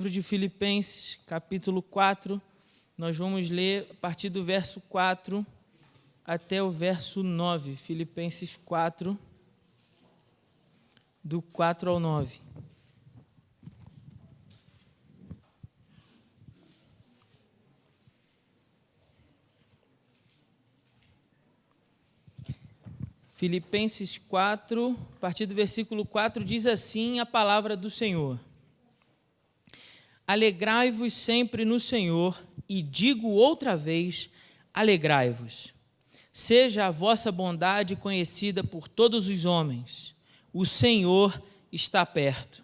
Livro de Filipenses, capítulo 4, nós vamos ler a partir do verso 4 até o verso 9. Filipenses 4, do 4 ao 9. Filipenses 4, a partir do versículo 4, diz assim a palavra do Senhor. Alegrai-vos sempre no Senhor, e digo outra vez, alegrai-vos. Seja a vossa bondade conhecida por todos os homens. O Senhor está perto.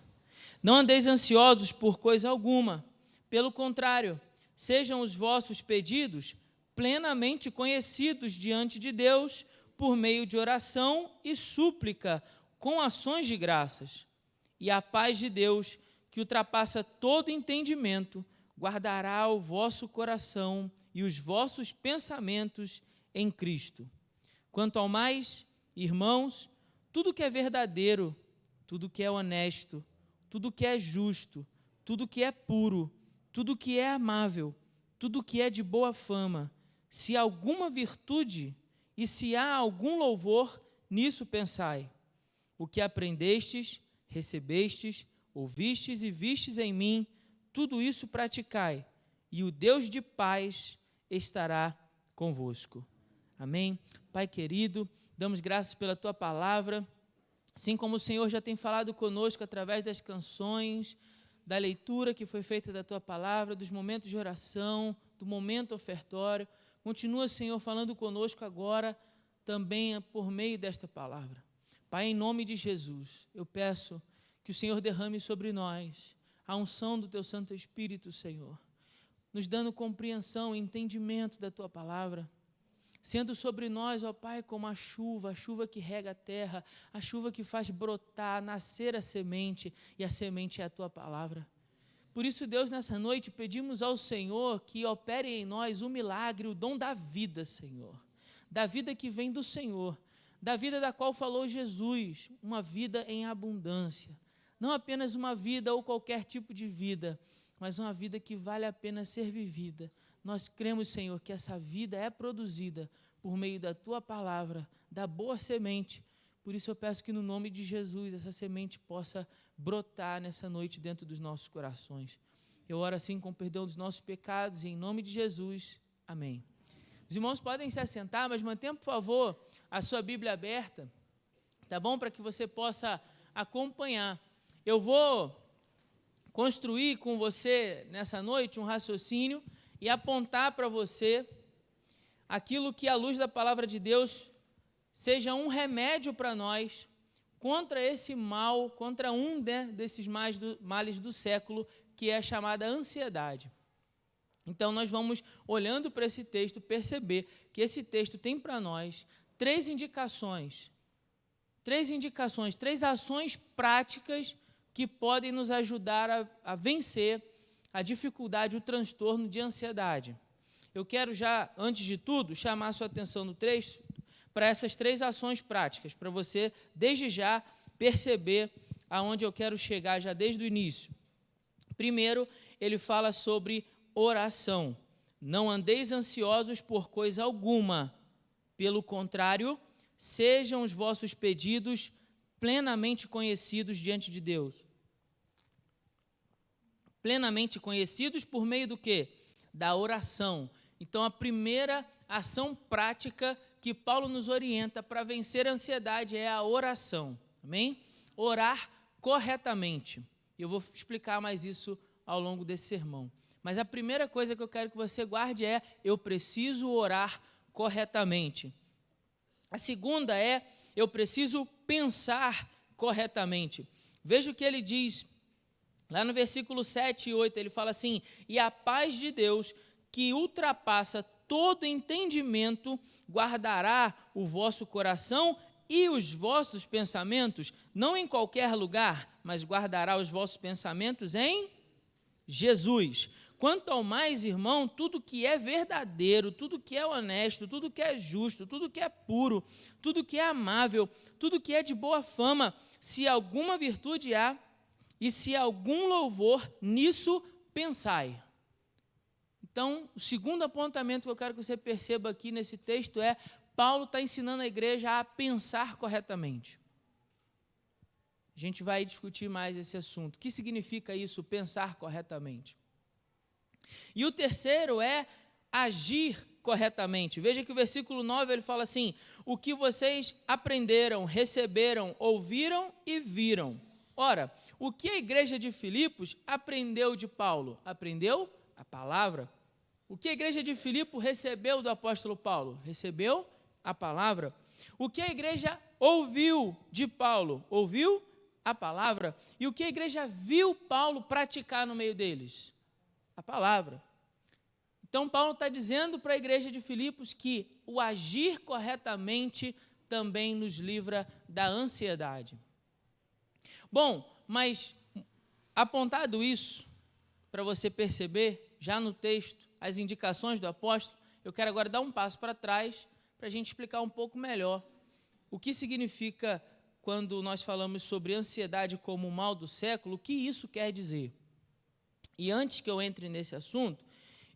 Não andeis ansiosos por coisa alguma. Pelo contrário, sejam os vossos pedidos plenamente conhecidos diante de Deus por meio de oração e súplica com ações de graças. E a paz de Deus, que ultrapassa todo entendimento, guardará o vosso coração e os vossos pensamentos em Cristo. Quanto ao mais, irmãos, tudo que é verdadeiro, tudo que é honesto, tudo que é justo, tudo que é puro, tudo que é amável, tudo que é de boa fama, se há alguma virtude e se há algum louvor, nisso pensai. O que aprendestes, recebestes, ouvistes e vistes em mim, tudo isso praticai, e o Deus de paz estará convosco. Amém? Pai querido, damos graças pela Tua palavra, assim como o Senhor já tem falado conosco através das canções, da leitura que foi feita da Tua palavra, dos momentos de oração, do momento ofertório. Continua, Senhor, falando conosco agora, também por meio desta palavra. Pai, em nome de Jesus, eu peço que o Senhor derrame sobre nós a unção do Teu Santo Espírito, Senhor, nos dando compreensão e entendimento da Tua palavra, sendo sobre nós, ó Pai, como a chuva que rega a terra, a chuva que faz brotar, nascer a semente, e a semente é a Tua palavra. Por isso, Deus, nessa noite, pedimos ao Senhor que opere em nós o milagre, o dom da vida, Senhor, da vida que vem do Senhor, da vida da qual falou Jesus, uma vida em abundância. Não apenas uma vida ou qualquer tipo de vida, mas uma vida que vale a pena ser vivida. Nós cremos, Senhor, que essa vida é produzida por meio da Tua palavra, da boa semente. Por isso eu peço que no nome de Jesus essa semente possa brotar nessa noite dentro dos nossos corações. Eu oro assim com o perdão dos nossos pecados e em nome de Jesus. Amém. Os irmãos podem se assentar, mas mantenha, por favor, a sua Bíblia aberta, tá bom? Para que você possa acompanhar. Eu vou construir com você nessa noite um raciocínio e apontar para você aquilo que, à luz da palavra de Deus, seja um remédio para nós contra esse mal, contra desses males do século, que é a chamada ansiedade. Então, nós vamos, olhando para esse texto, perceber que esse texto tem para nós três indicações, três ações práticas que podem nos ajudar a vencer a dificuldade, o transtorno de ansiedade. Eu quero já, antes de tudo, chamar a sua atenção no texto para essas três ações práticas, para você, desde já, perceber aonde eu quero chegar já desde o início. Primeiro, ele fala sobre oração. Não andeis ansiosos por coisa alguma, pelo contrário, sejam os vossos pedidos plenamente conhecidos diante de Deus. Plenamente conhecidos por meio do quê? Da oração. Então, a primeira ação prática que Paulo nos orienta para vencer a ansiedade é a oração. Amém? Orar corretamente. Eu vou explicar mais isso ao longo desse sermão. Mas a primeira coisa que eu quero que você guarde é: eu preciso orar corretamente. A segunda é: eu preciso pensar corretamente. Veja o que ele diz lá no versículo 7 e 8, ele fala assim: e a paz de Deus, que ultrapassa todo entendimento, guardará o vosso coração e os vossos pensamentos, não em qualquer lugar, mas guardará os vossos pensamentos em Jesus. Quanto ao mais, irmão, tudo que é verdadeiro, tudo que é honesto, tudo que é justo, tudo que é puro, tudo que é amável, tudo que é de boa fama, se alguma virtude há e se algum louvor, nisso pensai. Então, o segundo apontamento que eu quero que você perceba aqui nesse texto é: Paulo está ensinando a igreja a pensar corretamente. A gente vai discutir mais esse assunto. O que significa isso, pensar corretamente? E o terceiro é agir corretamente. Veja que o versículo 9 ele fala assim: o que vocês aprenderam, receberam, ouviram e viram. Ora, o que a igreja de Filipos aprendeu de Paulo? Aprendeu a palavra. O que a igreja de Filipos recebeu do apóstolo Paulo? Recebeu a palavra. O que a igreja ouviu de Paulo? Ouviu a palavra. E o que a igreja viu Paulo praticar no meio deles? A palavra. Então, Paulo está dizendo para a igreja de Filipos que o agir corretamente também nos livra da ansiedade. Bom, mas apontado isso, para você perceber, já no texto, as indicações do apóstolo, eu quero agora dar um passo para trás, para a gente explicar um pouco melhor o que significa quando nós falamos sobre ansiedade como o mal do século, o que isso quer dizer. E antes que eu entre nesse assunto,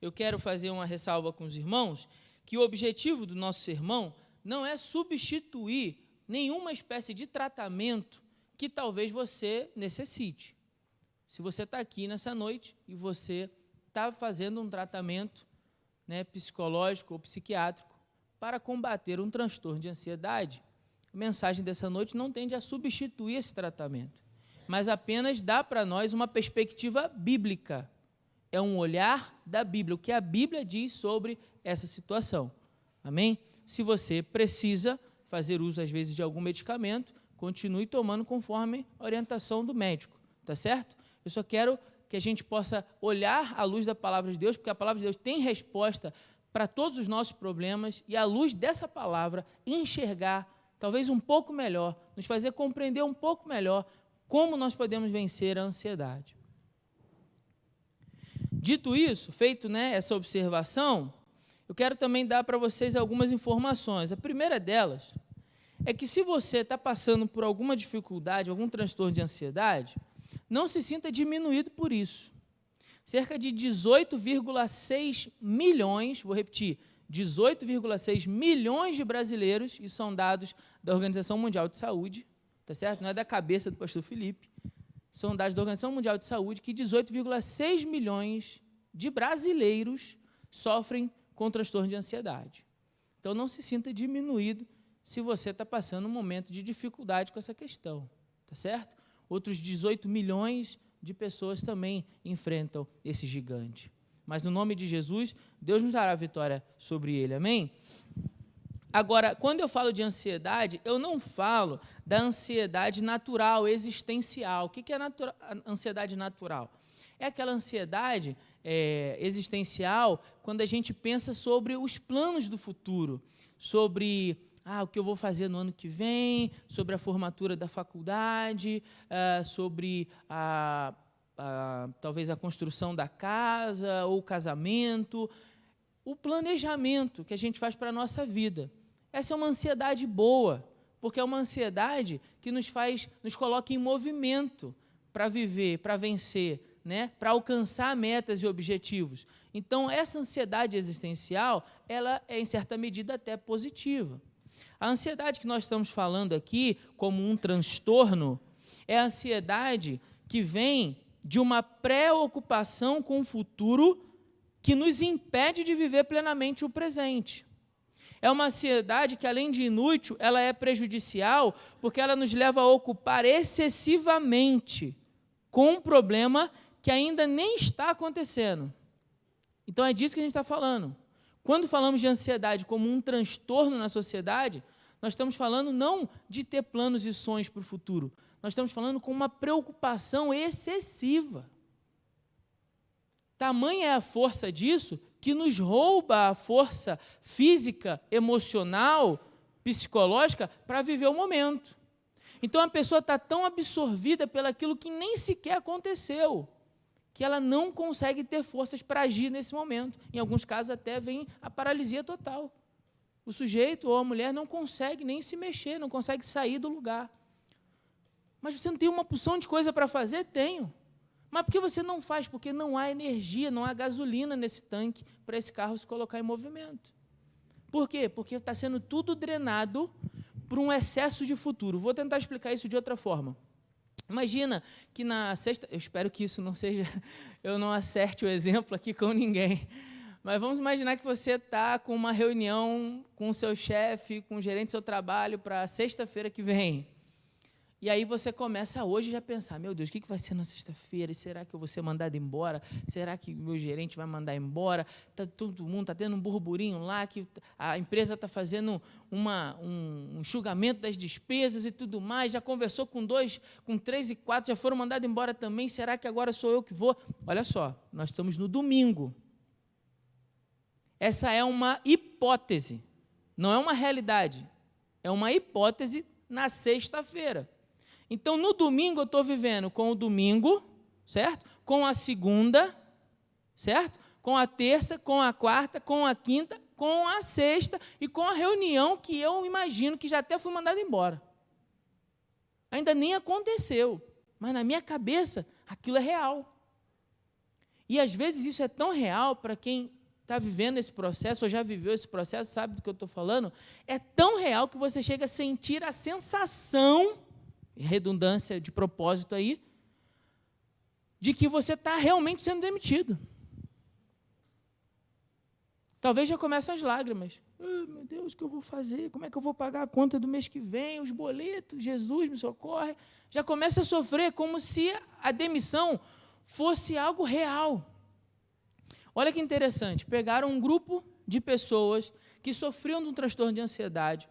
eu quero fazer uma ressalva com os irmãos, que o objetivo do nosso sermão não é substituir nenhuma espécie de tratamento que talvez você necessite. Se você está aqui nessa noite e você está fazendo um tratamento, psicológico ou psiquiátrico para combater um transtorno de ansiedade, a mensagem dessa noite não tende a substituir esse tratamento, mas apenas dá para nós uma perspectiva bíblica. É um olhar da Bíblia, o que a Bíblia diz sobre essa situação. Amém? Se você precisa fazer uso, às vezes, de algum medicamento, continue tomando conforme a orientação do médico, tá certo? Eu só quero que a gente possa olhar à luz da palavra de Deus, porque a palavra de Deus tem resposta para todos os nossos problemas, e à luz dessa palavra, enxergar, talvez um pouco melhor, nos fazer compreender um pouco melhor como nós podemos vencer a ansiedade. Dito isso, feito essa observação, eu quero também dar para vocês algumas informações. A primeira delas é que se você está passando por alguma dificuldade, algum transtorno de ansiedade, não se sinta diminuído por isso. Cerca de 18,6 milhões, vou repetir, 18,6 milhões de brasileiros, e são dados da Organização Mundial de Saúde, tá certo? Não é da cabeça do pastor Felipe, são dados da Organização Mundial de Saúde, que 18,6 milhões de brasileiros sofrem com transtorno de ansiedade. Então, não se sinta diminuído se você está passando um momento de dificuldade com essa questão, tá certo? Outros 18 milhões de pessoas também enfrentam esse gigante. Mas, no nome de Jesus, Deus nos dará vitória sobre ele, amém? Agora, quando eu falo de ansiedade, eu não falo da ansiedade natural, existencial. O que é a ansiedade natural? É aquela ansiedade existencial quando a gente pensa sobre os planos do futuro, sobre o que eu vou fazer no ano que vem, sobre a formatura da faculdade, sobre talvez a construção da casa ou o casamento, o planejamento que a gente faz para a nossa vida. Essa é uma ansiedade boa, porque é uma ansiedade que nos coloca em movimento para viver, para vencer, para alcançar metas e objetivos. Então, essa ansiedade existencial, ela é, em certa medida, até positiva. A ansiedade que nós estamos falando aqui, como um transtorno, é a ansiedade que vem de uma preocupação com o futuro que nos impede de viver plenamente o presente. É uma ansiedade que, além de inútil, ela é prejudicial porque ela nos leva a ocupar excessivamente com um problema que ainda nem está acontecendo. Então, é disso que a gente está falando. Quando falamos de ansiedade como um transtorno na sociedade, nós estamos falando não de ter planos e sonhos para o futuro, nós estamos falando com uma preocupação excessiva. Tamanha é a força disso que nos rouba a força física, emocional, psicológica para viver o momento. Então, a pessoa está tão absorvida pelaquilo que nem sequer aconteceu, que ela não consegue ter forças para agir nesse momento. Em alguns casos, até vem a paralisia total. O sujeito ou a mulher não consegue nem se mexer, não consegue sair do lugar. Mas você não tem uma porção de coisa para fazer? Tenho. Mas por que você não faz? Porque não há energia, não há gasolina nesse tanque para esse carro se colocar em movimento. Por quê? Porque está sendo tudo drenado por um excesso de futuro. Vou tentar explicar isso de outra forma. Imagina que na sexta... Eu espero que isso não seja... Eu não acerte o exemplo aqui com ninguém. Mas vamos imaginar que você está com uma reunião com o seu chefe, com o gerente do seu trabalho para sexta-feira que vem. E aí você começa hoje já a pensar, meu Deus, o que vai ser na sexta-feira? Será que eu vou ser mandado embora? Será que meu gerente vai mandar embora? Todo mundo está tendo um burburinho lá, que a empresa está fazendo um enxugamento das despesas e tudo mais, já conversou com 2, com 3 e 4, já foram mandados embora também, será que agora sou eu que vou? Olha só, nós estamos no domingo. Essa é uma hipótese, não é uma realidade, é uma hipótese na sexta-feira. Então, no domingo, eu estou vivendo com o domingo, certo? Com a segunda, certo? Com a terça, com a quarta, com a quinta, com a sexta e com a reunião que eu imagino que já até fui mandado embora. Ainda nem aconteceu, mas na minha cabeça, aquilo é real. E, às vezes, isso é tão real para quem está vivendo esse processo, ou já viveu esse processo, sabe do que eu estou falando? É tão real que você chega a sentir a sensação, redundância de propósito aí, de que você está realmente sendo demitido. Talvez já comecem as lágrimas. Meu Deus, o que eu vou fazer? Como é que eu vou pagar a conta do mês que vem? Os boletos? Jesus, me socorre. Já começa a sofrer como se a demissão fosse algo real. Olha que interessante. Pegaram um grupo de pessoas que sofriam de um transtorno de ansiedade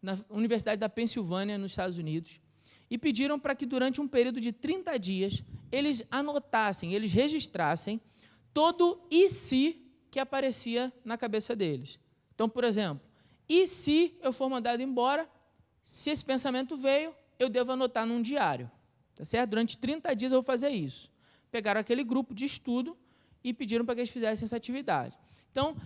na Universidade da Pensilvânia, nos Estados Unidos, e pediram para que, durante um período de 30 dias, eles anotassem, eles registrassem todo e se que aparecia na cabeça deles. Então, por exemplo, e se eu for mandado embora, se esse pensamento veio, eu devo anotar num diário. Tá certo? Durante 30 dias eu vou fazer isso. Pegaram aquele grupo de estudo e pediram para que eles fizessem essa atividade. Então,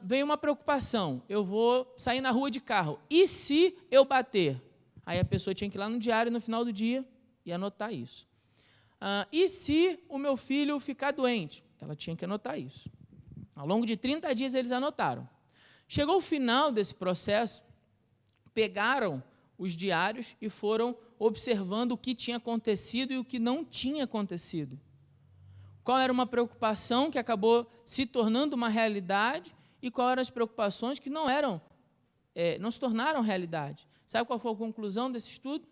veio uma preocupação, eu vou sair na rua de carro, e se eu bater? Aí a pessoa tinha que ir lá no diário, no final do dia, e anotar isso. E se o meu filho ficar doente? Ela tinha que anotar isso. Ao longo de 30 dias, eles anotaram. Chegou o final desse processo, pegaram os diários e foram observando o que tinha acontecido e o que não tinha acontecido. Qual era uma preocupação que acabou se tornando uma realidade e qual eram as preocupações que não se tornaram realidade. Sabe qual foi a conclusão desse estudo?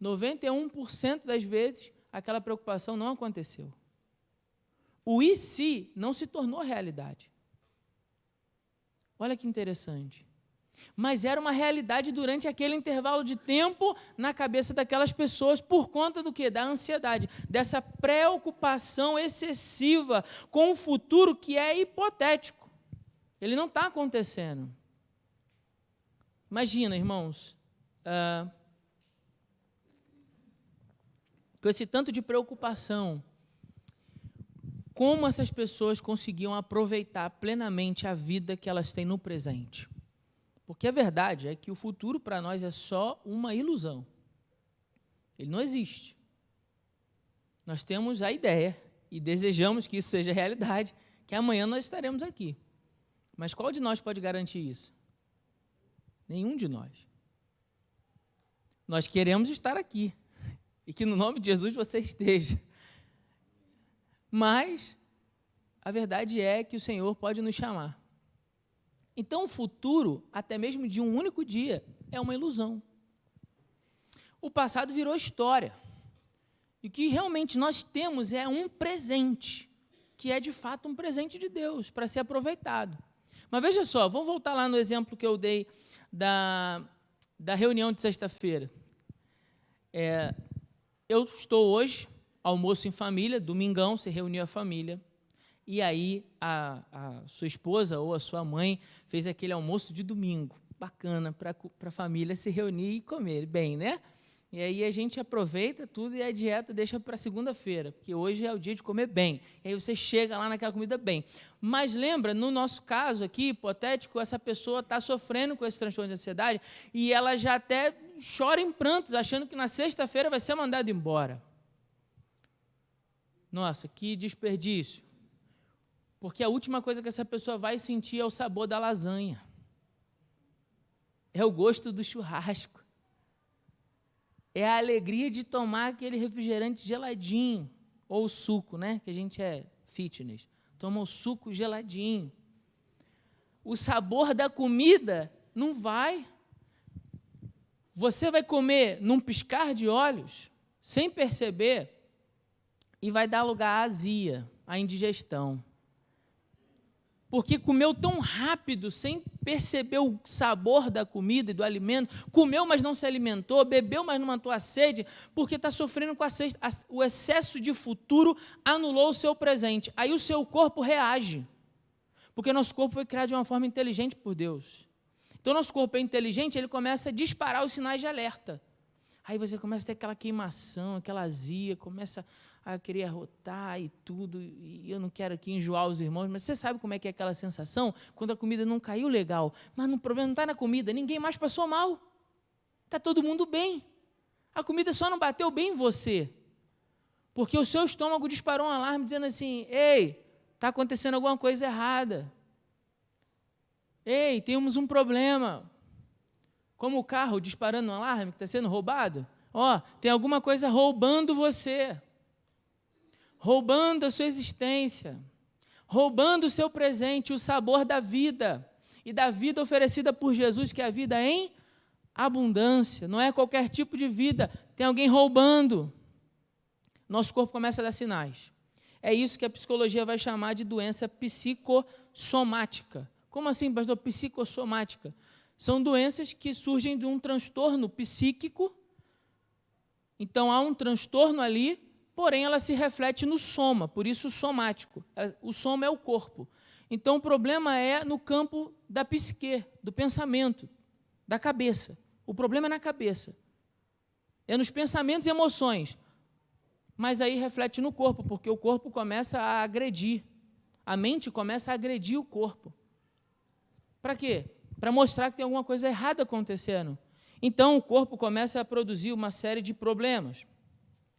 91% das vezes, aquela preocupação não aconteceu. O e se não se tornou realidade. Olha que interessante. Mas era uma realidade durante aquele intervalo de tempo na cabeça daquelas pessoas, por conta do quê? Da ansiedade, dessa preocupação excessiva com o futuro que é hipotético. Ele não está acontecendo. Imagina, irmãos, com esse tanto de preocupação, como essas pessoas conseguiam aproveitar plenamente a vida que elas têm no presente. Porque a verdade é que o futuro para nós é só uma ilusão. Ele não existe. Nós temos a ideia e desejamos que isso seja realidade, que amanhã nós estaremos aqui. Mas qual de nós pode garantir isso? Nenhum de nós. Nós queremos estar aqui e que no nome de Jesus você esteja. Mas a verdade é que o Senhor pode nos chamar. Então, o futuro, até mesmo de um único dia, é uma ilusão. O passado virou história. E o que realmente nós temos é um presente, que é de fato um presente de Deus, para ser aproveitado. Mas veja só, vou voltar lá no exemplo que eu dei da reunião de sexta-feira. Eu estou hoje, almoço em família, domingão, se reuniu a família. E aí a sua esposa ou a sua mãe fez aquele almoço de domingo, bacana, para a família se reunir e comer bem, né? E aí a gente aproveita tudo e a dieta deixa para segunda-feira, porque hoje é o dia de comer bem. E aí você chega lá naquela comida bem. Mas lembra, no nosso caso aqui, hipotético, essa pessoa está sofrendo com esse transtorno de ansiedade e ela já até chora em prantos, achando que na sexta-feira vai ser mandado embora. Nossa, que desperdício. Porque a última coisa que essa pessoa vai sentir é o sabor da lasanha. É o gosto do churrasco. É a alegria de tomar aquele refrigerante geladinho. Ou o suco, né? Que a gente é fitness. Toma o suco geladinho. O sabor da comida não vai. Você vai comer num piscar de olhos, sem perceber, e vai dar lugar à azia, à indigestão. Porque comeu tão rápido, sem perceber o sabor da comida e do alimento, comeu, mas não se alimentou, bebeu, mas não matou a sede, porque está sofrendo com o excesso de futuro anulou o seu presente. Aí o seu corpo reage, porque nosso corpo foi criado de uma forma inteligente por Deus. Então, nosso corpo é inteligente, ele começa a disparar os sinais de alerta. Aí você começa a ter aquela queimação, aquela azia, começa a querer arrotar e tudo, e eu não quero aqui enjoar os irmãos, mas você sabe como é que é aquela sensação quando a comida não caiu legal, mas o problema não está na comida, ninguém mais passou mal, está todo mundo bem, a comida só não bateu bem em você, porque o seu estômago disparou um alarme dizendo assim, ei, está acontecendo alguma coisa errada, ei, temos um problema, como o carro disparando um alarme que está sendo roubado, ó, tem alguma coisa roubando você, roubando a sua existência, roubando o seu presente, o sabor da vida, e da vida oferecida por Jesus, que é a vida em abundância, não é qualquer tipo de vida, tem alguém roubando. Nosso corpo começa a dar sinais. É isso que a psicologia vai chamar de doença psicossomática. Como assim, pastor? Psicossomática. São doenças que surgem de um transtorno psíquico, então há um transtorno ali, porém, ela se reflete no soma, por isso somático. O soma é o corpo. Então, o problema é no campo da psique, do pensamento, da cabeça. O problema é na cabeça. É nos pensamentos e emoções. Mas aí reflete no corpo, porque o corpo começa a agredir. A mente começa a agredir o corpo. Para quê? Para mostrar que tem alguma coisa errada acontecendo. Então, o corpo começa a produzir uma série de problemas.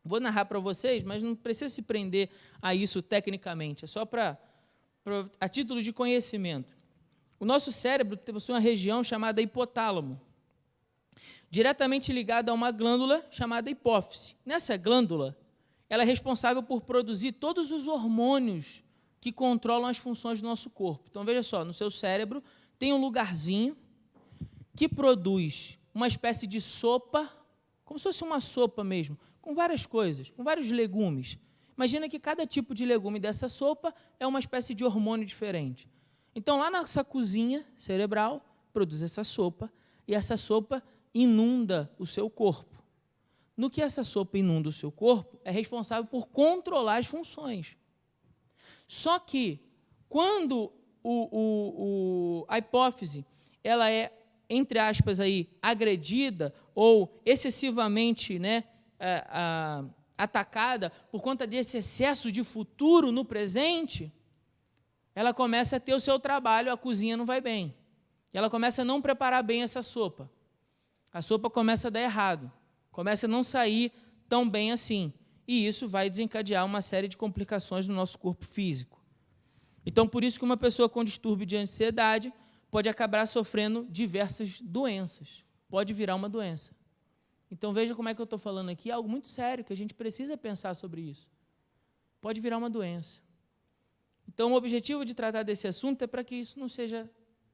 Vou narrar para vocês, mas não precisa se prender a isso tecnicamente, é só a título de conhecimento. O nosso cérebro possui uma região chamada hipotálamo, diretamente ligada a uma glândula chamada hipófise. Nessa glândula, ela é responsável por produzir todos os hormônios que controlam as funções do nosso corpo. Então, veja só, no seu cérebro tem um lugarzinho que produz uma espécie de sopa, como se fosse uma sopa mesmo, com várias coisas, com vários legumes. Imagina que cada tipo de legume dessa sopa é uma espécie de hormônio diferente. Então, lá na nossa cozinha cerebral, produz essa sopa, e essa sopa inunda o seu corpo. No que essa sopa inunda o seu corpo, é responsável por controlar as funções. Só que, quando a hipófise ela é, entre aspas, aí, agredida ou excessivamente, né, atacada por conta desse excesso de futuro no presente, ela começa a ter o seu trabalho, a cozinha não vai bem. E ela começa a não preparar bem essa sopa. A sopa começa a dar errado, começa a não sair tão bem assim. E isso vai desencadear uma série de complicações no nosso corpo físico. Então, por isso que uma pessoa com distúrbio de ansiedade pode acabar sofrendo diversas doenças. Pode virar uma doença. Então, veja como é que eu estou falando aqui, é algo muito sério, que a gente precisa pensar sobre isso. Pode virar uma doença. Então, o objetivo de tratar desse assunto é para que isso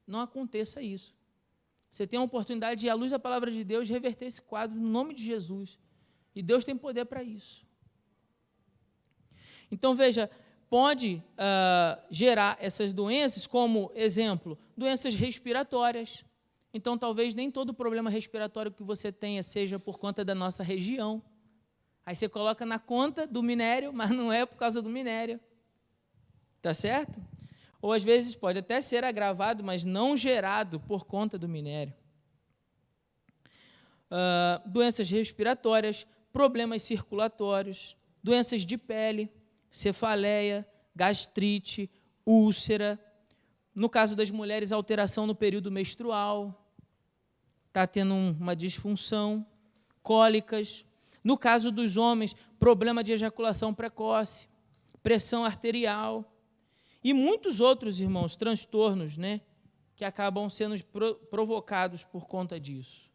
não aconteça isso. Você tem a oportunidade de, à luz da palavra de Deus, reverter esse quadro no nome de Jesus. E Deus tem poder para isso. Então, veja, pode gerar essas doenças, como exemplo, doenças respiratórias. Então, talvez nem todo problema respiratório que você tenha seja por conta da nossa região. Aí você coloca na conta do minério, mas não é por causa do minério. Tá certo? Ou, às vezes, pode até ser agravado, mas não gerado por conta do minério. Doenças respiratórias, problemas circulatórios, doenças de pele, cefaleia, gastrite, úlcera. No caso das mulheres, alteração no período menstrual, está tendo uma disfunção, cólicas. No caso dos homens, problema de ejaculação precoce, pressão arterial e muitos outros, irmãos, transtornos, né, que acabam sendo provocados por conta disso.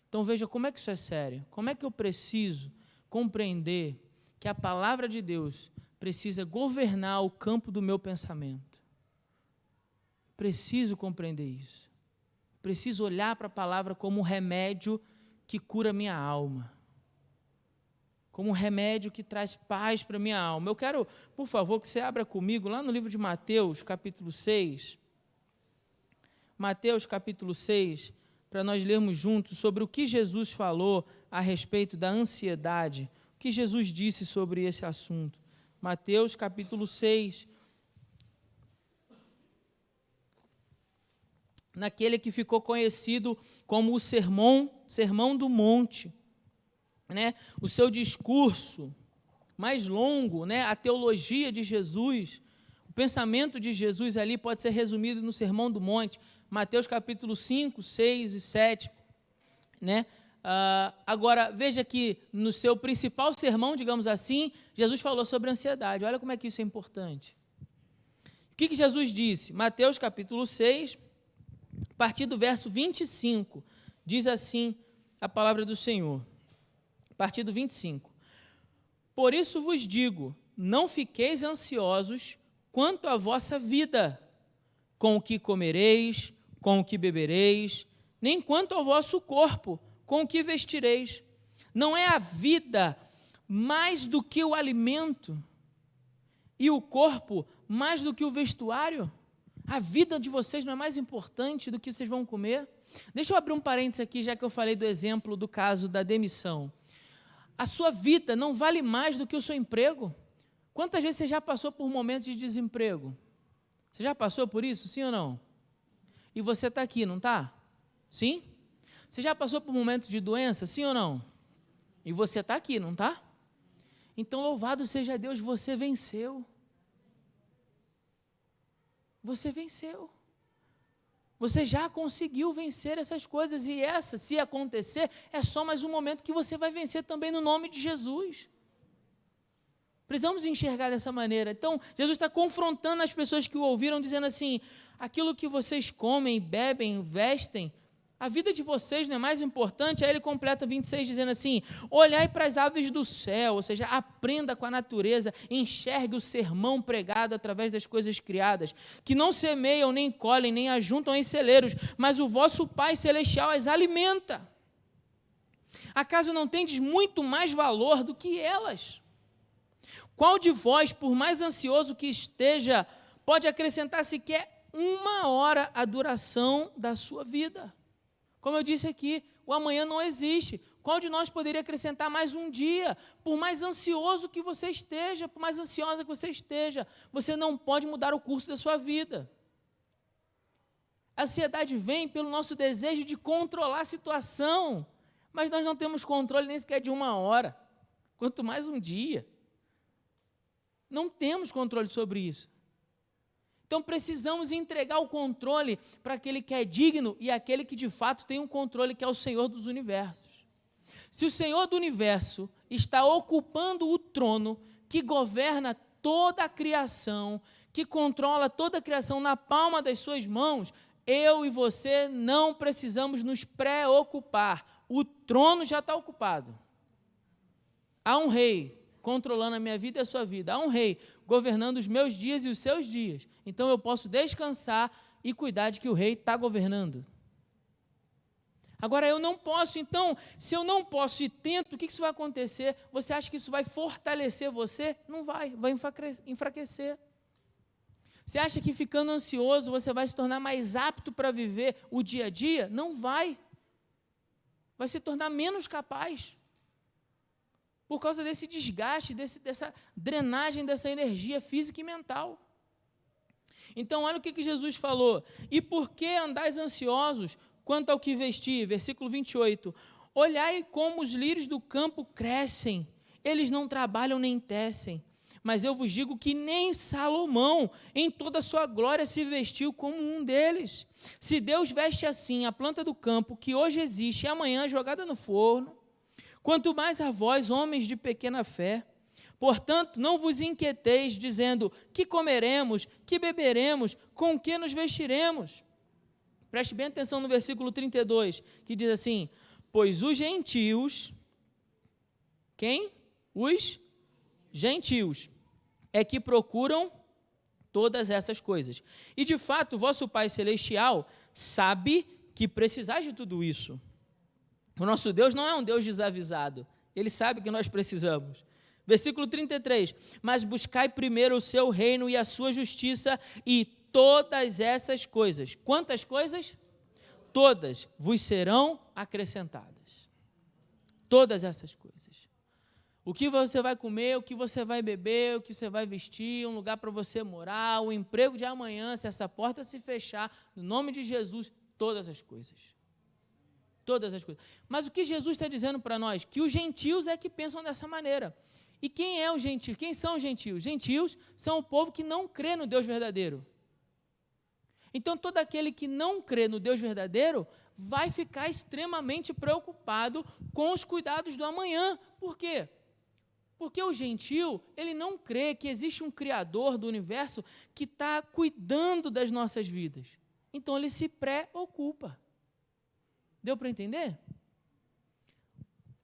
Então, veja como é que isso é sério. Como é que eu preciso compreender que a palavra de Deus precisa governar o campo do meu pensamento? Preciso compreender isso. Preciso olhar para a palavra como um remédio que cura minha alma. Como um remédio que traz paz para a minha alma. Eu quero, por favor, que você abra comigo lá no livro de Mateus, capítulo 6. Mateus, capítulo 6, para nós lermos juntos sobre o que Jesus falou a respeito da ansiedade. O que Jesus disse sobre esse assunto. Mateus, capítulo 6. Naquele que ficou conhecido como o Sermão do Monte. Né, o seu discurso mais longo, né, a teologia de Jesus, o pensamento de Jesus ali pode ser resumido no Sermão do Monte, Mateus capítulo 5, 6 e 7. Né? Agora, veja que no seu principal sermão, digamos assim, Jesus falou sobre ansiedade. Olha como é que isso é importante. O que Jesus disse? Mateus capítulo 6, a partir do verso 25, diz assim a palavra do Senhor. A partir do 25. Por isso vos digo, não fiqueis ansiosos quanto à vossa vida, com o que comereis, com o que bebereis, nem quanto ao vosso corpo, com o que vestireis. Não é a vida mais do que o alimento, e o corpo mais do que o vestuário? A vida de vocês não é mais importante do que vocês vão comer? Deixa eu abrir um parênteses aqui, já que eu falei do exemplo do caso da demissão. A sua vida não vale mais do que o seu emprego? Quantas vezes você já passou por momentos de desemprego? Você já passou por isso, sim ou não? E você está aqui, não está? Sim? Você já passou por momentos de doença, sim ou não? E você está aqui, não está? Então, louvado seja Deus, você venceu. Você venceu. Você já conseguiu vencer essas coisas, e essa, se acontecer, é só mais um momento que você vai vencer também no nome de Jesus. Precisamos enxergar dessa maneira. Então, Jesus está confrontando as pessoas que o ouviram, dizendo assim, aquilo que vocês comem, bebem, vestem, a vida de vocês não é mais importante? Aí ele completa 26 dizendo assim, olhai para as aves do céu, ou seja, aprenda com a natureza, enxergue o sermão pregado através das coisas criadas, que não semeiam, nem colhem, nem ajuntam em celeiros, mas o vosso Pai Celestial as alimenta. Acaso não tendes muito mais valor do que elas? Qual de vós, por mais ansioso que esteja, pode acrescentar sequer 1 hora à duração da sua vida? Como eu disse aqui, o amanhã não existe. Qual de nós poderia acrescentar mais um dia? Por mais ansioso que você esteja, por mais ansiosa que você esteja, você não pode mudar o curso da sua vida. A ansiedade vem pelo nosso desejo de controlar a situação, mas nós não temos controle nem sequer de 1 hora, quanto mais um dia. Não temos controle sobre isso. Então, precisamos entregar o controle para aquele que é digno e aquele que, de fato, tem um controle, que é o Senhor dos universos. Se o Senhor do universo está ocupando o trono que governa toda a criação, que controla toda a criação na palma das suas mãos, eu e você não precisamos nos preocupar. O trono já está ocupado. Há um rei controlando a minha vida e a sua vida. Há um rei governando os meus dias e os seus dias. Então eu posso descansar e cuidar de que o rei está governando. Agora eu não posso, então, se eu não posso e tento, o que isso vai acontecer? Você acha que isso vai fortalecer você? Não vai, vai enfraquecer. Você acha que ficando ansioso você vai se tornar mais apto para viver o dia a dia? Não vai. Vai se tornar menos capaz. Por causa desse desgaste, dessa drenagem dessa energia física e mental. Então, olha o que Jesus falou. E por que andais ansiosos quanto ao que vestir? Versículo 28. Olhai como os lírios do campo crescem, eles não trabalham nem tecem. Mas eu vos digo que nem Salomão, em toda a sua glória, se vestiu como um deles. Se Deus veste assim a planta do campo, que hoje existe e amanhã é jogada no forno, quanto mais a vós, homens de pequena fé. Portanto, não vos inquieteis, dizendo, que comeremos, que beberemos, com que nos vestiremos? Preste bem atenção no versículo 32, que diz assim, pois os gentios, quem? Os gentios, é que procuram todas essas coisas. E, de fato, o vosso Pai Celestial sabe que precisais de tudo isso. O nosso Deus não é um Deus desavisado, Ele sabe que nós precisamos. Versículo 33, mas buscai primeiro o seu reino e a sua justiça, e todas essas coisas, quantas coisas? Todas vos serão acrescentadas. Todas essas coisas. O que você vai comer, o que você vai beber, o que você vai vestir, um lugar para você morar, o emprego de amanhã, se essa porta se fechar, no nome de Jesus, todas as coisas. Todas as coisas. Mas o que Jesus está dizendo para nós? Que os gentios é que pensam dessa maneira. E quem é o gentio? Quem são os gentios? Gentios são o povo que não crê no Deus verdadeiro. Então, todo aquele que não crê no Deus verdadeiro vai ficar extremamente preocupado com os cuidados do amanhã. Por quê? Porque o gentio, ele não crê que existe um Criador do universo que está cuidando das nossas vidas. Então, ele se preocupa. Deu para entender?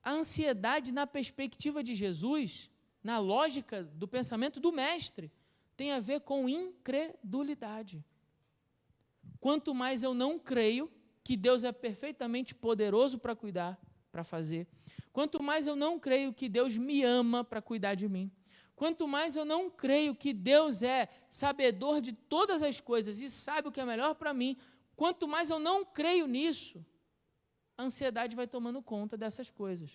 A ansiedade na perspectiva de Jesus, na lógica do pensamento do mestre, tem a ver com incredulidade. Quanto mais eu não creio que Deus é perfeitamente poderoso para cuidar, para fazer, quanto mais eu não creio que Deus me ama para cuidar de mim, quanto mais eu não creio que Deus é sabedor de todas as coisas e sabe o que é melhor para mim, quanto mais eu não creio nisso, a ansiedade vai tomando conta dessas coisas.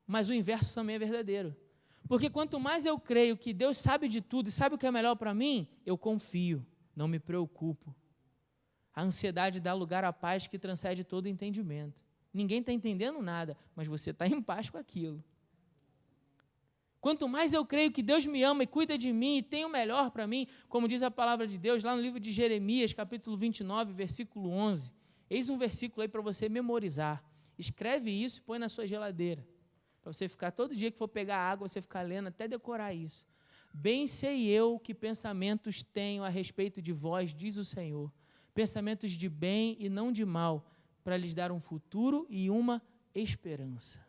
Mas o inverso também é verdadeiro. Porque quanto mais eu creio que Deus sabe de tudo e sabe o que é melhor para mim, eu confio, não me preocupo. A ansiedade dá lugar à paz que transcende todo entendimento. Ninguém está entendendo nada, mas você está em paz com aquilo. Quanto mais eu creio que Deus me ama e cuida de mim e tem o melhor para mim, como diz a palavra de Deus lá no livro de Jeremias, capítulo 29, versículo 11. Eis um versículo aí para você memorizar. Escreve isso e põe na sua geladeira. Para você ficar, todo dia que for pegar água, você ficar lendo até decorar isso. Bem sei eu que pensamentos tenho a respeito de vós, diz o Senhor. Pensamentos de bem e não de mal, para lhes dar um futuro e uma esperança.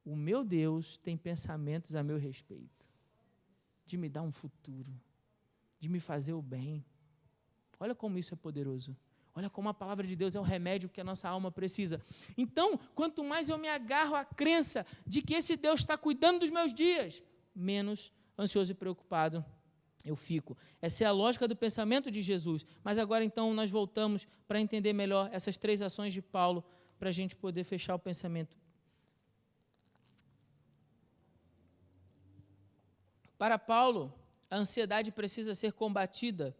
O meu Deus tem pensamentos a meu respeito, de me dar um futuro, de me fazer o bem. Olha como isso é poderoso. Olha como a palavra de Deus é o remédio que a nossa alma precisa. Então, quanto mais eu me agarro à crença de que esse Deus está cuidando dos meus dias, menos ansioso e preocupado eu fico. Essa é a lógica do pensamento de Jesus. Mas agora, então, nós voltamos para entender melhor essas três ações de Paulo, para a gente poder fechar o pensamento. Para Paulo, a ansiedade precisa ser combatida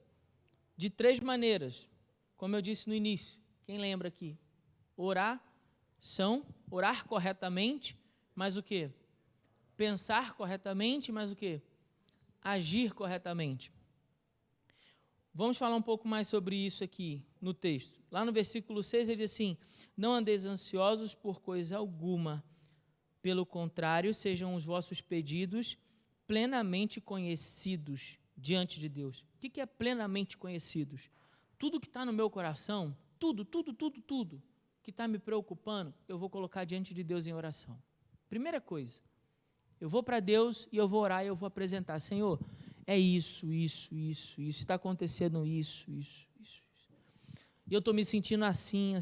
de três maneiras. Como eu disse no início, quem lembra aqui? Orar corretamente, mas o quê? Pensar corretamente, mas o quê? Agir corretamente. Vamos falar um pouco mais sobre isso aqui no texto. Lá no versículo 6 ele diz assim, não andeis ansiosos por coisa alguma, pelo contrário, sejam os vossos pedidos plenamente conhecidos diante de Deus. O que é plenamente conhecidos? Tudo que está no meu coração, tudo que está me preocupando, eu vou colocar diante de Deus em oração. Primeira coisa, eu vou para Deus e eu vou orar e eu vou apresentar, Senhor, é isso, está acontecendo isso. E eu estou me sentindo assim.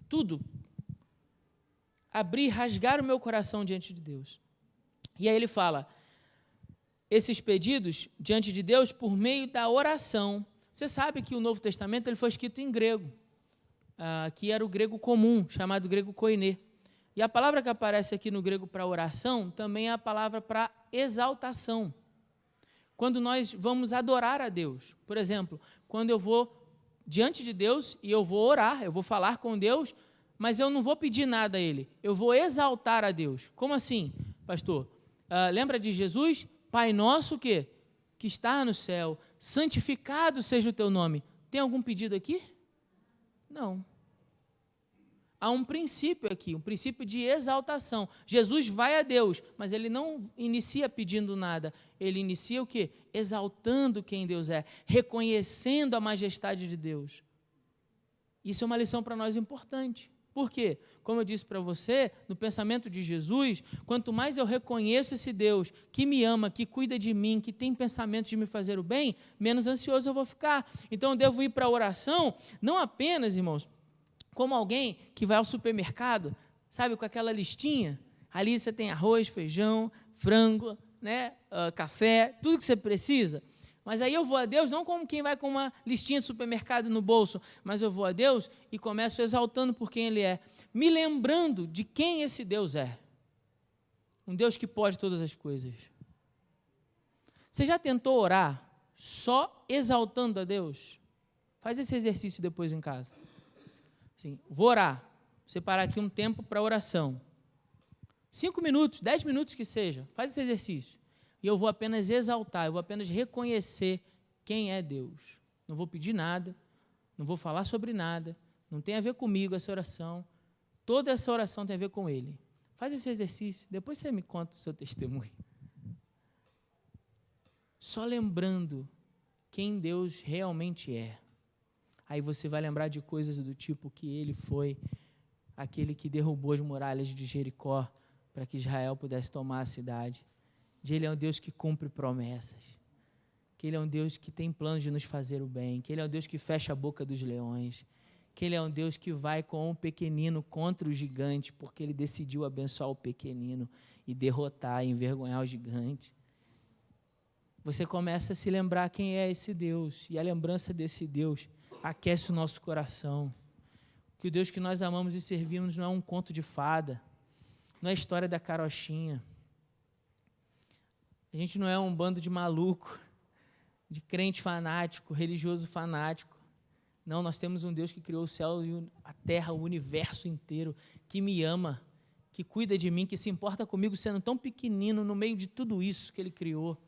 Tudo. Abrir, rasgar o meu coração diante de Deus. E aí ele fala, esses pedidos diante de Deus por meio da oração. Você sabe que o Novo Testamento ele foi escrito em grego, que era o grego comum, chamado grego koiné. E a palavra que aparece aqui no grego para oração também é a palavra para exaltação. Quando nós vamos adorar a Deus, por exemplo, quando eu vou diante de Deus e eu vou orar, eu vou falar com Deus, mas eu não vou pedir nada a Ele, eu vou exaltar a Deus. Como assim, pastor? lembra de Jesus? Pai nosso que está no céu, santificado seja o teu nome. Tem algum pedido aqui? Não. Há um princípio aqui, um princípio de exaltação. Jesus vai a Deus, mas ele não inicia pedindo nada. Ele inicia o quê? Exaltando quem Deus é, reconhecendo a majestade de Deus. Isso é uma lição para nós importante. Por quê? Como eu disse para você, no pensamento de Jesus, quanto mais eu reconheço esse Deus que me ama, que cuida de mim, que tem pensamento de me fazer o bem, menos ansioso eu vou ficar. Então eu devo ir para a oração, não apenas, irmãos, como alguém que vai ao supermercado, sabe, com aquela listinha, ali você tem arroz, feijão, frango, né, café, tudo que você precisa. Mas aí eu vou a Deus, não como quem vai com uma listinha de supermercado no bolso, mas eu vou a Deus e começo exaltando por quem Ele é, me lembrando de quem esse Deus é. Um Deus que pode todas as coisas. Você já tentou orar só exaltando a Deus? Faz esse exercício depois em casa. Assim, vou orar, separar aqui um tempo para oração. 5 minutos, 10 minutos que seja, faz esse exercício. E eu vou apenas exaltar, eu vou apenas reconhecer quem é Deus. Não vou pedir nada, não vou falar sobre nada, não tem a ver comigo essa oração. Toda essa oração tem a ver com Ele. Faz esse exercício, depois você me conta o seu testemunho. Só lembrando quem Deus realmente é. Aí você vai lembrar de coisas do tipo que Ele foi aquele que derrubou as muralhas de Jericó para que Israel pudesse tomar a cidade. Ele é um Deus que cumpre promessas, que Ele é um Deus que tem planos de nos fazer o bem, que Ele é um Deus que fecha a boca dos leões, que Ele é um Deus que vai com o pequenino contra o gigante, porque Ele decidiu abençoar o pequenino e derrotar e envergonhar o gigante. Você começa a se lembrar quem é esse Deus, e a lembrança desse Deus aquece o nosso coração, que o Deus que nós amamos e servimos não é um conto de fada, não é a história da carochinha. A gente não é um bando de maluco, de crente fanático, religioso fanático. Não, nós temos um Deus que criou o céu e a terra, o universo inteiro, que me ama, que cuida de mim, que se importa comigo sendo tão pequenino no meio de tudo isso que Ele criou.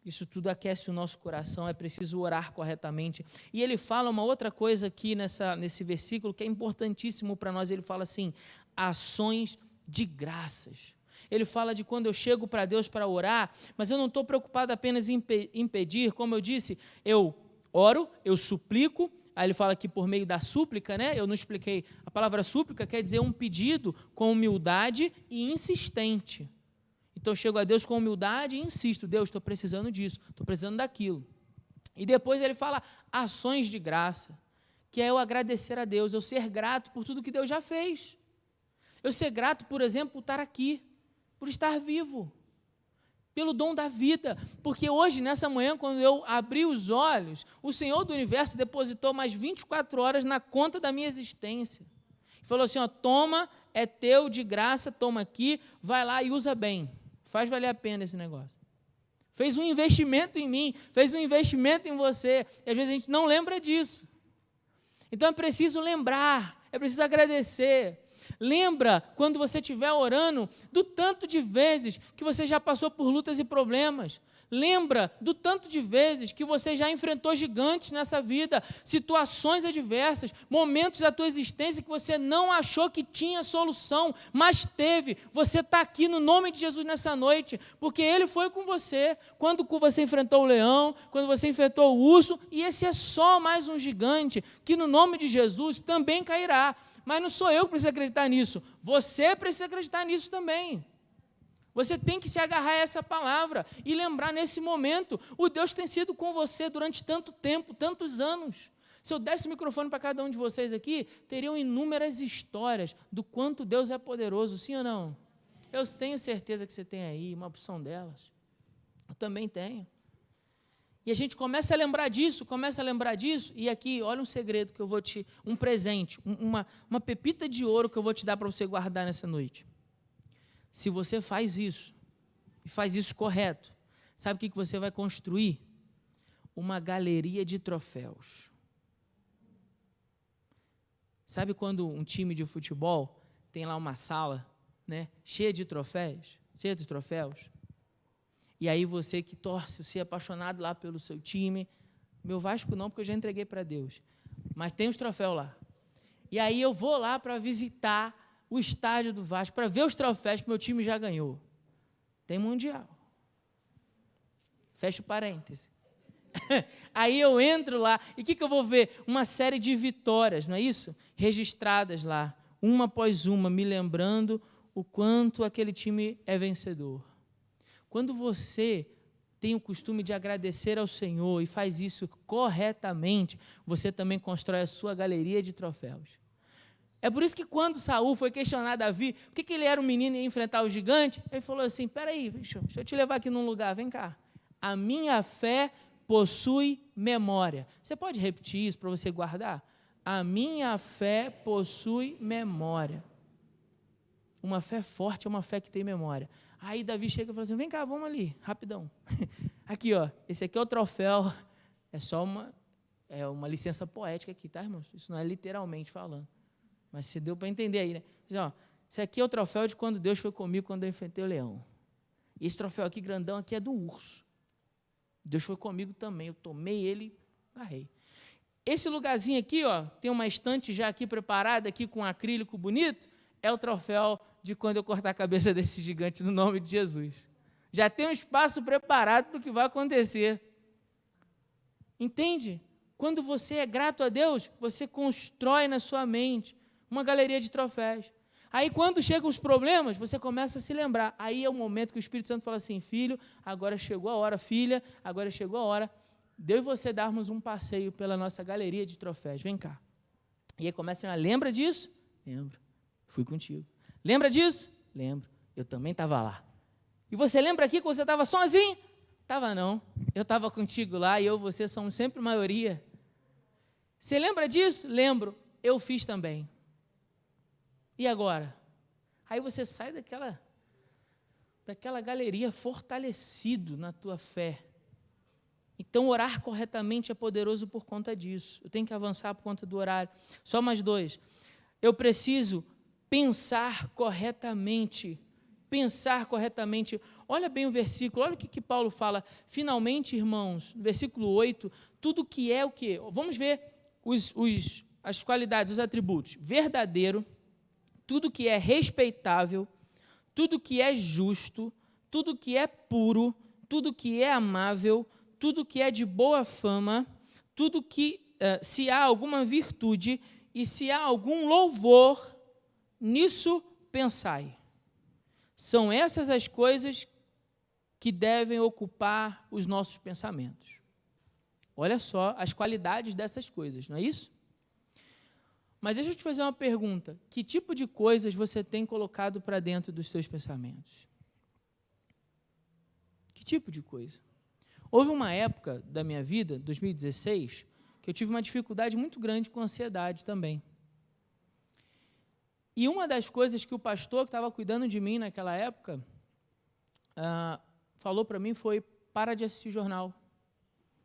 Isso tudo aquece o nosso coração, é preciso orar corretamente. E ele fala uma outra coisa aqui nesse versículo que é importantíssimo para nós. Ele fala assim, ações de graças. Ele fala de quando eu chego para Deus para orar, mas eu não estou preocupado apenas em pedir, como eu disse, eu oro, eu suplico, aí ele fala aqui por meio da súplica, né? Eu não expliquei, a palavra súplica quer dizer um pedido com humildade e insistente. Então eu chego a Deus com humildade e insisto, Deus, estou precisando disso, estou precisando daquilo. E depois ele fala ações de graça, que é eu agradecer a Deus, eu ser grato por tudo que Deus já fez. Eu ser grato, por exemplo, por estar aqui, por estar vivo, pelo dom da vida, porque hoje, nessa manhã, quando eu abri os olhos, o Senhor do Universo depositou mais 24 horas na conta da minha existência. Falou assim, ó, toma, é teu de graça, toma aqui, vai lá e usa bem, faz valer a pena esse negócio. Fez um investimento em mim, fez um investimento em você, e às vezes a gente não lembra disso. Então é preciso lembrar, é preciso agradecer. Lembra, quando você estiver orando, do tanto de vezes que você já passou por lutas e problemas. Lembra do tanto de vezes que você já enfrentou gigantes nessa vida, situações adversas, momentos da tua existência que você não achou que tinha solução, mas teve. Você está aqui no nome de Jesus nessa noite, porque Ele foi com você, quando você enfrentou o leão, quando você enfrentou o urso, e esse é só mais um gigante, que no nome de Jesus também cairá. Mas não sou eu que preciso acreditar nisso, você precisa acreditar nisso também. Você tem que se agarrar a essa palavra e lembrar nesse momento, o Deus tem sido com você durante tanto tempo, tantos anos. Se eu desse o microfone para cada um de vocês aqui, teriam inúmeras histórias do quanto Deus é poderoso, sim ou não? Eu tenho certeza que você tem aí uma opção delas. Eu também tenho. E a gente começa a lembrar disso, e aqui, olha um segredo que eu vou um presente, uma pepita de ouro que eu vou te dar para você guardar nessa noite. Se você faz isso, e faz isso correto, sabe o que você vai construir? Uma galeria de troféus. Sabe quando um time de futebol tem lá uma sala, né, cheia de troféus? cheia dos troféus. E aí você que torce, você é apaixonado lá pelo seu time. Meu Vasco não, porque eu já entreguei para Deus. Mas tem os troféus lá. E aí eu vou lá para visitar o estádio do Vasco, para ver os troféus que meu time já ganhou. Tem Mundial. Fecha o parêntese. Aí eu entro lá, e o que eu vou ver? Uma série de vitórias, não é isso? Registradas lá, uma após uma, me lembrando o quanto aquele time é vencedor. Quando você tem o costume de agradecer ao Senhor e faz isso corretamente, você também constrói a sua galeria de troféus. É por isso que quando Saul foi questionar Davi, por que ele era um menino e ia enfrentar o gigante, ele falou assim, peraí, deixa eu te levar aqui num lugar, vem cá. A minha fé possui memória. Você pode repetir isso para você guardar? A minha fé possui memória. Uma fé forte é uma fé que tem memória. Aí Davi chega e fala assim, vem cá, vamos ali, rapidão. Aqui, ó, esse aqui é o troféu, é só uma licença poética aqui, tá, irmãos? Isso não é literalmente falando. Mas se deu para entender aí, né? Diz, ó, esse aqui é o troféu de quando Deus foi comigo, quando eu enfrentei o leão. E esse troféu aqui, grandão, aqui é do urso. Deus foi comigo também, eu tomei ele, agarrei. Esse lugarzinho aqui, ó, tem uma estante já aqui preparada, aqui com um acrílico bonito, é o troféu de quando eu cortar a cabeça desse gigante no nome de Jesus. Já tem um espaço preparado para o que vai acontecer. Entende? Quando você é grato a Deus, você constrói na sua mente uma galeria de troféus. Aí, quando chegam os problemas, você começa a se lembrar. Aí é o momento que o Espírito Santo fala assim, filho, agora chegou a hora, filha, agora chegou a hora de eu e você darmos um passeio pela nossa galeria de troféus. Vem cá. E aí começa a lembra disso? Lembro. Fui contigo. Lembra disso? Lembro. Eu também estava lá. E você lembra aqui que você estava sozinho? Estava não. Eu estava contigo lá e eu e você somos sempre maioria. Você lembra disso? Lembro. Eu fiz também. E agora? Aí você sai daquela galeria fortalecido na tua fé. Então, orar corretamente é poderoso por conta disso. Eu tenho que avançar por conta do horário. Só mais 2. Eu preciso pensar corretamente. Pensar corretamente. Olha bem o versículo, olha o que Paulo fala. Finalmente, irmãos, no versículo 8, tudo que é o quê? Vamos ver as qualidades, os atributos. Verdadeiro, tudo que é respeitável, tudo que é justo, tudo que é puro, tudo que é amável, tudo que é de boa fama, tudo que, se há alguma virtude e se há algum louvor, nisso pensai. São essas as coisas que devem ocupar os nossos pensamentos. Olha só as qualidades dessas coisas, não é isso? Mas deixa eu te fazer uma pergunta. Que tipo de coisas você tem colocado para dentro dos seus pensamentos? Que tipo de coisa? Houve uma época da minha vida, 2016, que eu tive uma dificuldade muito grande com ansiedade também. E uma das coisas que o pastor que estava cuidando de mim naquela época falou para mim foi, para de assistir jornal.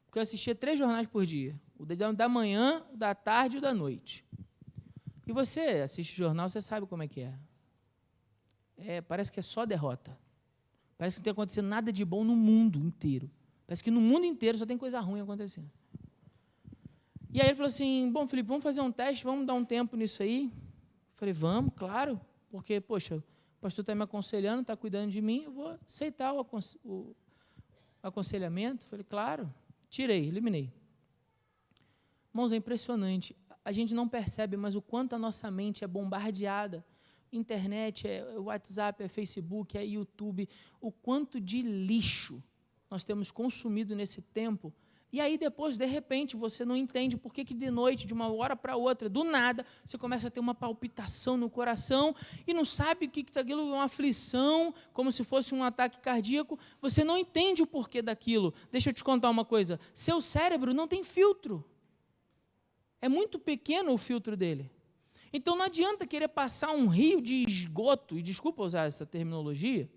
Porque eu assistia 3 jornais por dia. O da manhã, o da tarde e o da noite. E você assiste jornal, você sabe como é que é. Parece que é só derrota. Parece que não tem acontecendo nada de bom no mundo inteiro. Parece que no mundo inteiro só tem coisa ruim acontecendo. E aí ele falou assim, bom, Felipe, vamos fazer um teste, vamos dar um tempo nisso aí? Eu falei, vamos, claro, porque, poxa, o pastor está me aconselhando, está cuidando de mim, eu vou aceitar o aconselhamento. Eu falei, claro, tirei, eliminei. Irmãos, é impressionante. A gente não percebe, mas o quanto a nossa mente é bombardeada. Internet, é WhatsApp, é Facebook, é YouTube. O quanto de lixo nós temos consumido nesse tempo. E aí depois, de repente, você não entende por que de noite, de uma hora para outra, do nada, você começa a ter uma palpitação no coração e não sabe o que aquilo é uma aflição, como se fosse um ataque cardíaco. Você não entende o porquê daquilo. Deixa eu te contar uma coisa. Seu cérebro não tem filtro. É muito pequeno o filtro dele. Então não adianta querer passar um rio de esgoto, e desculpa usar essa terminologia,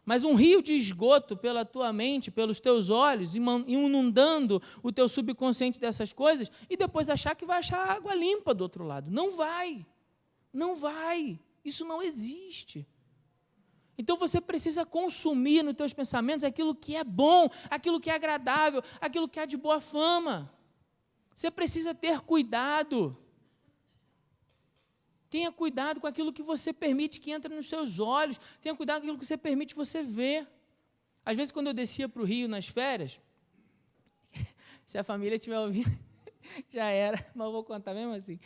mas um rio de esgoto pela tua mente, pelos teus olhos, inundando o teu subconsciente dessas coisas, e depois achar que vai achar água limpa do outro lado. Não vai. Não vai. Isso não existe. Então você precisa consumir nos teus pensamentos aquilo que é bom, aquilo que é agradável, aquilo que é de boa fama. Você precisa ter cuidado. Tenha cuidado com aquilo que você permite que entre nos seus olhos. Tenha cuidado com aquilo que você permite você ver. Às vezes, quando eu descia para o Rio nas férias, se a família estiver ouvindo, já era, mas eu vou contar mesmo assim.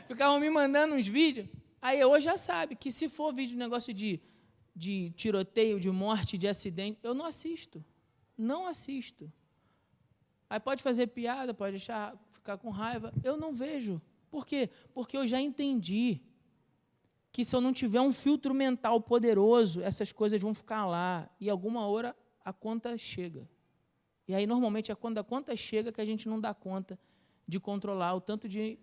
Ficavam me mandando uns vídeos, aí hoje já sabe que se for vídeo de negócio de tiroteio, de morte, de acidente, eu não assisto. Não assisto. Aí pode fazer piada, pode ficar com raiva, eu não vejo. Por quê? Porque eu já entendi que se eu não tiver um filtro mental poderoso, essas coisas vão ficar lá, e alguma hora a conta chega. E aí, normalmente, é quando a conta chega que a gente não dá conta de controlar o tanto de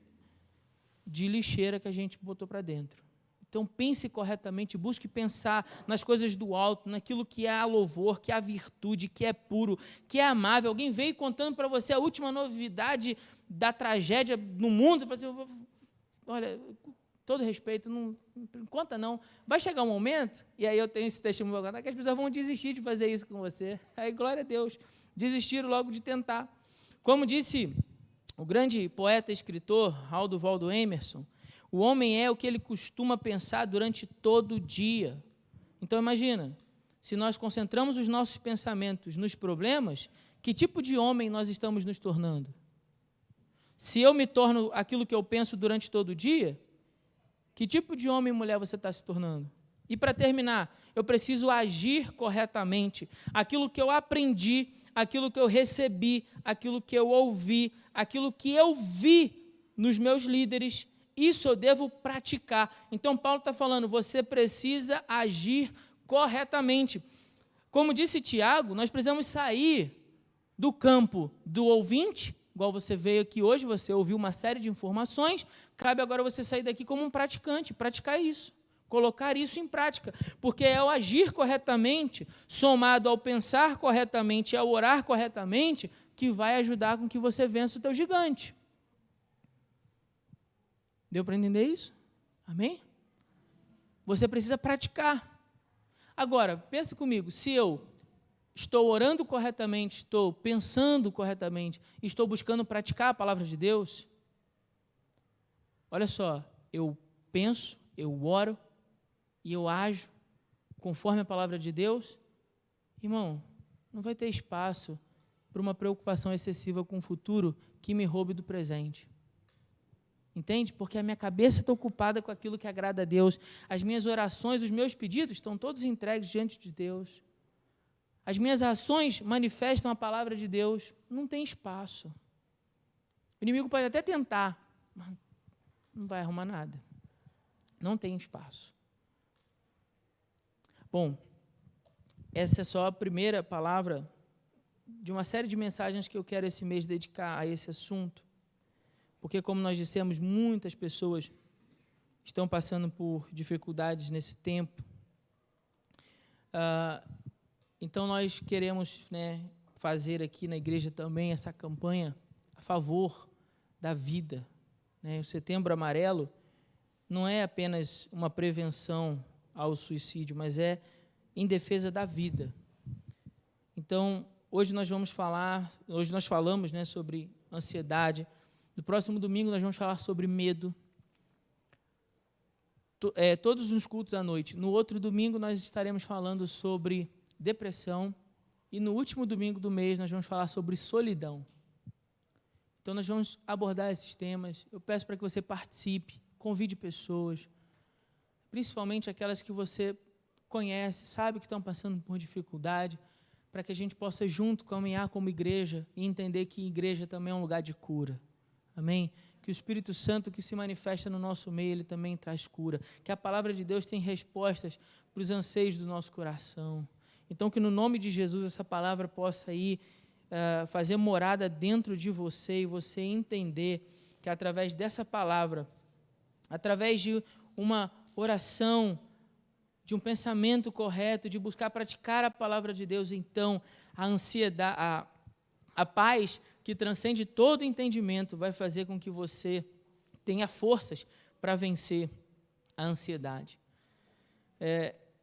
lixeira que a gente botou para dentro. Então, pense corretamente, busque pensar nas coisas do alto, naquilo que é a louvor, que é a virtude, que é puro, que é amável. Alguém veio contando para você a última novidade da tragédia no mundo, e falou assim, olha, todo respeito, não conta não. Vai chegar um momento, e aí eu tenho esse testemunho agora, que as pessoas vão desistir de fazer isso com você. Aí, glória a Deus, desistiram logo de tentar. Como disse o grande poeta e escritor, Aldo Waldo Emerson, o homem é o que ele costuma pensar durante todo o dia. Então, imagina, se nós concentramos os nossos pensamentos nos problemas, que tipo de homem nós estamos nos tornando? Se eu me torno aquilo que eu penso durante todo o dia, que tipo de homem e mulher você está se tornando? E para terminar, eu preciso agir corretamente. Aquilo que eu aprendi, aquilo que eu recebi, aquilo que eu ouvi, aquilo que eu vi nos meus líderes, isso eu devo praticar. Então, Paulo está falando, você precisa agir corretamente. Como disse Tiago, nós precisamos sair do campo do ouvinte, igual você veio aqui hoje, você ouviu uma série de informações, cabe agora você sair daqui como um praticante, praticar isso, colocar isso em prática, porque é o agir corretamente, somado ao pensar corretamente e ao orar corretamente, que vai ajudar com que você vença o teu gigante. Deu para entender isso? Amém? Você precisa praticar. Agora, pense comigo, se eu estou orando corretamente, estou pensando corretamente, estou buscando praticar a palavra de Deus, olha só, eu penso, eu oro e eu ajo conforme a palavra de Deus, irmão, não vai ter espaço para uma preocupação excessiva com o futuro que me roube do presente. Entende? Porque a minha cabeça está ocupada com aquilo que agrada a Deus, as minhas orações, os meus pedidos estão todos entregues diante de Deus. As minhas ações manifestam a palavra de Deus, não tem espaço. O inimigo pode até tentar, mas não vai arrumar nada. Não tem espaço. Bom, essa é só a primeira palavra de uma série de mensagens que eu quero esse mês dedicar a esse assunto. Porque, como nós dissemos, muitas pessoas estão passando por dificuldades nesse tempo. Então, nós queremos, fazer aqui na igreja também essa campanha a favor da vida. O Setembro Amarelo não é apenas uma prevenção ao suicídio, mas é em defesa da vida. Então, hoje nós falamos sobre ansiedade. No próximo domingo nós vamos falar sobre medo. Todos os cultos à noite. No outro domingo nós estaremos falando sobre depressão. E no último domingo do mês nós vamos falar sobre solidão. Então nós vamos abordar esses temas. Eu peço para que você participe, convide pessoas, principalmente aquelas que você conhece, sabe que estão passando por dificuldade, para que a gente possa junto caminhar como igreja e entender que igreja também é um lugar de cura. Amém? Que o Espírito Santo que se manifesta no nosso meio, ele também traz cura. Que a palavra de Deus tem respostas para os anseios do nosso coração. Então, que no nome de Jesus essa palavra possa ir fazer morada dentro de você e você entender que através dessa palavra, através de uma oração, de um pensamento correto, de buscar praticar a palavra de Deus, então a ansiedade, a paz que transcende todo entendimento vai fazer com que você tenha forças para vencer a ansiedade.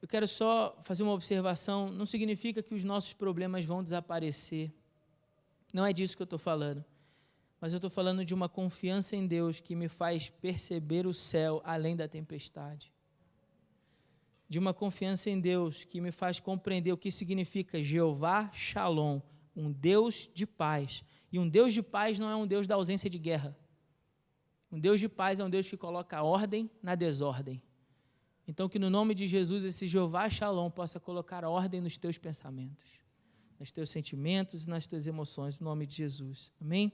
eu quero só fazer uma observação, não significa que os nossos problemas vão desaparecer, não é disso que eu estou falando, mas eu estou falando de uma confiança em Deus que me faz perceber o céu além da tempestade, de uma confiança em Deus que me faz compreender o que significa Jeová Shalom, um Deus de paz, e um Deus de paz não é um Deus da ausência de guerra, um Deus de paz é um Deus que coloca ordem na desordem. Então, que no nome de Jesus, esse Jeová Shalom possa colocar ordem nos teus pensamentos, nos teus sentimentos e nas tuas emoções, no nome de Jesus. Amém?